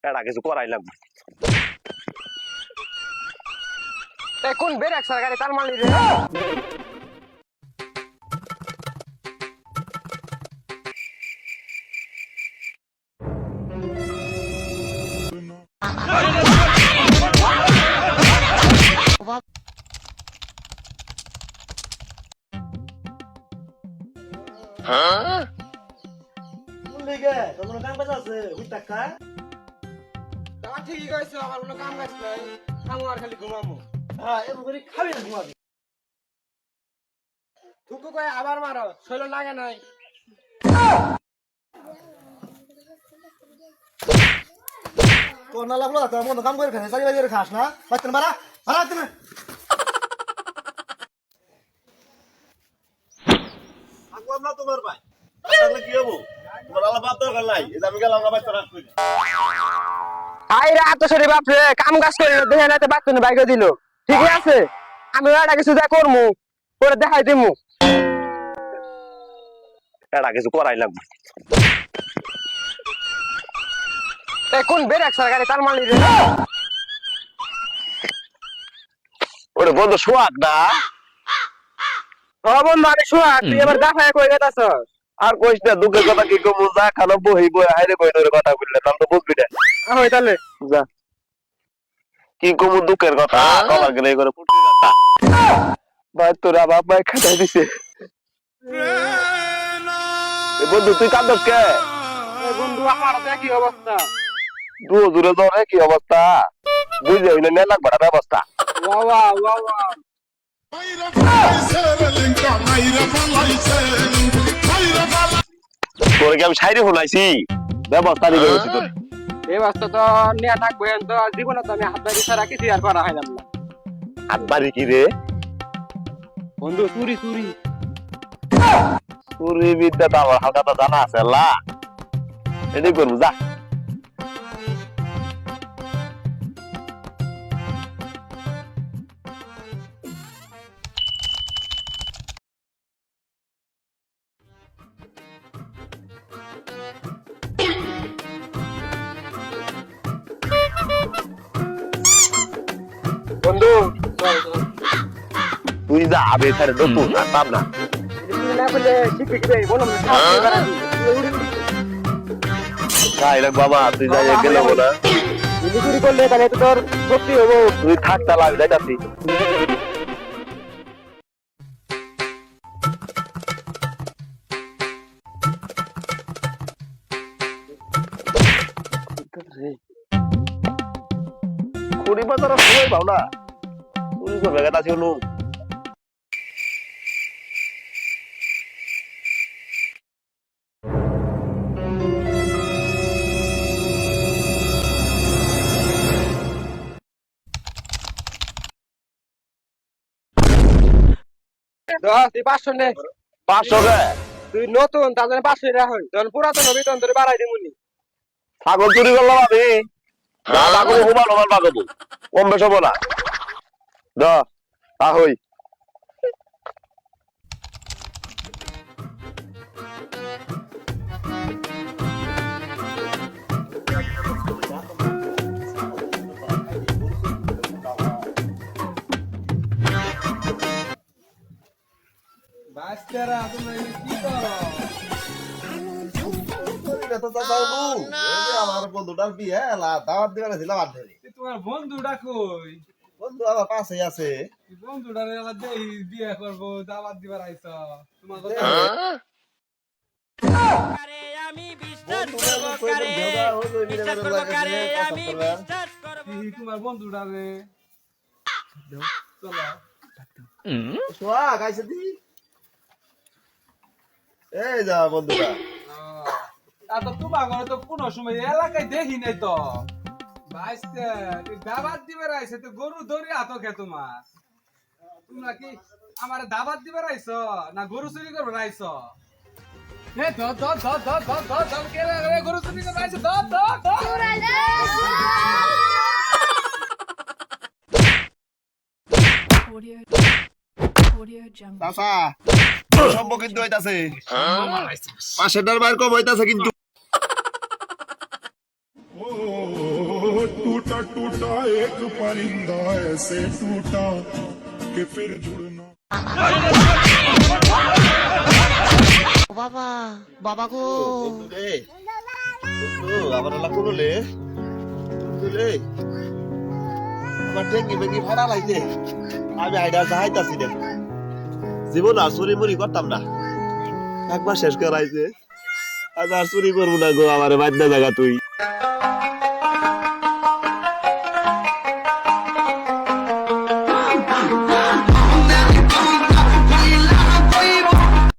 এটা কিছু করাই লাগবে। কোন বেরেক সরকারি তার মালি রে ঠিকই কইছো আমার কোনো কাম কাজ নাই খামু আর খালি ঘুমামু থুকু কয় আবার মারো শৈল লাগে নাই তোর না লাগলো তোর মতো কাম করে খাস সারি বাজারে খাস না বাচ্চা মারা মারা তুমি আকলাম না তোমার ভাই তাহলে কি হবো? তোমার আলা বাপ দরকার নাই, এই যে আমি গেলাম না বাচ্চা রাখ কই। আই রাত তো সরি বাপ রে কাম কাজ করে দেখে নাতে বাচ্চা বাইক দিল ঠিক আছে আমি এটা কিছু যা করমু পরে দেখাই দিমু এটা কিছু করাই লাগবে। কোন বেরেক সরকারি তার মালি রে ওরে বন্ধু সোয়াদ না ও বন্ধু আমি শুয়া তুই এবার দাফায় কই গেতাছস আর কইস না, দুঃখের কথা কি কমু, যা খানো বই বই হাইরে বই ধরে কথা বললে নাম তো বুঝবি না। হই তাহলে যা কি কমু দুঃখের কথা, কবার গেলে এই করে ফুটে যাতা ভাই তোরা বাপ ভাই খাটাই দিছে। এ বন্ধু তুই কাঁদছ কে? বন্ধু আমার তো কি অবস্থা দু দূরে ধরে কি অবস্থা বুঝে হইলে নে লাগবে না ব্যবস্থা। ওয়া ওয়া ওয়া ওয়া তোরে কি আমি সাইরে শুনাইছি? ব্যবস্থা নিয়ে গেছি তোর। এই বস্তা তো নিয়ে থাকবো তো জীবনে তো আমি হাত বাড়ি ছাড়া কিছু আর করা হয় না হাত বাড়ি কি রে? বন্ধু চুরি চুরি চুরি বিদ্যা তো আমার হালকা তো জানা আছে লা, এটাই করবো যা। বন্ধু তুই যা আবে ছাড়ে নতুন আর পাব না। না বলে শিখবে বলো তাই লাগ বাবা, তুই যাই গেলে না চুরি করলে তাহলে তো তোর শক্তি হবো তুই থাকতে লাগবে যাইতাছি। কুড়ি বছর সময় পাও না, চুরি করবে গেতাছি হলো। তুই 500 নে 500 কে তুই নতুন তার জন্য 500 টাকা হই তখন পুরাতন হবি তখন তোর বাড়াই দিমুনি ছাগল চুরি করলাম আমি, না বাগবো হুমাল হুমাল বাগবো, কম বেশ হবো না। দ হই বাচ্চারা তোমরা কি করো আমার বন্ধুটার বিয়ে দাওয়াত দিবার ছিলাম আর ধরে তোমার বন্ধুটা কই বন্ধু আমার পাশেই আছে বন্ধুটারে আবার দেই বিয়ে করব দাওয়াত দিবার আইছ তোমার কথা কারে আমি বিশ্বাস করব কারে বিশ্বাস করব কারে আমি বিশ্বাস করব কি তোমার বন্ধুটারে চলো সোয়া গাইছে দি এই যা বন্ধুরা তো তোমার ঘরে তো কোনো সময় এলাকায় দেখি নাই তো ভাইস্তে দাবাত দিবার আইছে তো গরু ধরে হাত খে তোমার তোমরা কি আমার দাবাত দিবার আইছ না গরু চুরি করবার আইছ হে দ দ দ দ দ দ দ কে রে গরু চুরি করবার আইছ দ দ দ Audio Jungle. চাচা সম্পর্ক কিন্তু হইতাছে পাশের ডার বাইর কম হইতাছে কিন্তু टूटा एक परिंदा ऐसे टूटा कि फिर जुड़ना বাবা বাবা গো রে আবার আলা কোন লে রে আমার টেঙ্গি বেঙ্গি ভাড়া লাইতে আমি আইডা যাইতাছি রে জীবন আর চুরি মুরি করতাম না একবার শেষ করাইছে আর চুরি করবো না গো আমার বাদ্যা জায়গা তুই